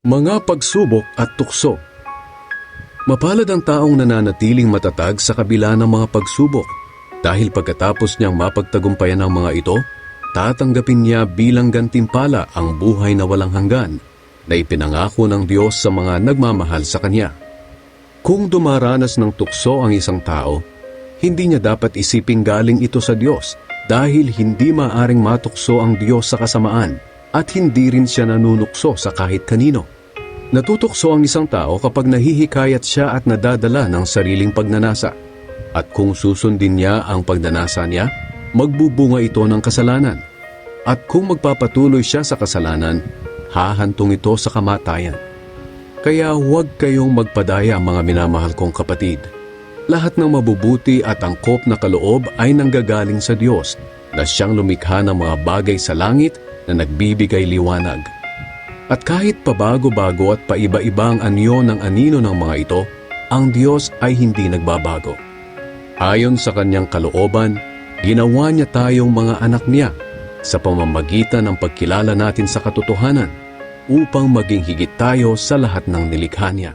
Mga pagsubok at tukso. Mapalad ang taong nananatiling matatag sa kabila ng mga pagsubok dahil pagkatapos niyang mapagtagumpayan ang mga ito, tatanggapin niya bilang gantimpala ang buhay na walang hanggan na ipinangako ng Diyos sa mga nagmamahal sa Kanya. Kung dumaranas ng tukso ang isang tao, hindi niya dapat isiping galing ito sa Diyos dahil hindi maaring matukso ang Diyos sa kasamaan at hindi rin siya nanunukso sa kahit kanino. Natutokso ang isang tao kapag nahihikayat siya at nadadala ng sariling pagnanasa. At kung susundin niya ang pagnanasa niya, magbubunga ito ng kasalanan. At kung magpapatuloy siya sa kasalanan, hahantong ito sa kamatayan. Kaya huwag kayong magpadaya mga minamahal kong kapatid. Lahat ng mabubuti at angkop na kaloob ay nanggagaling sa Diyos na siyang lumikha ng mga bagay sa langit na nagbibigay liwanag. At kahit pabago-bago at paiba-iba ang anyo ng anino ng mga ito, ang Diyos ay hindi nagbabago. Ayon sa kanyang kalooban, ginawa niya tayong mga anak niya sa pamamagitan ng pagkilala natin sa katotohanan upang maging higit tayo sa lahat ng nilikha niya.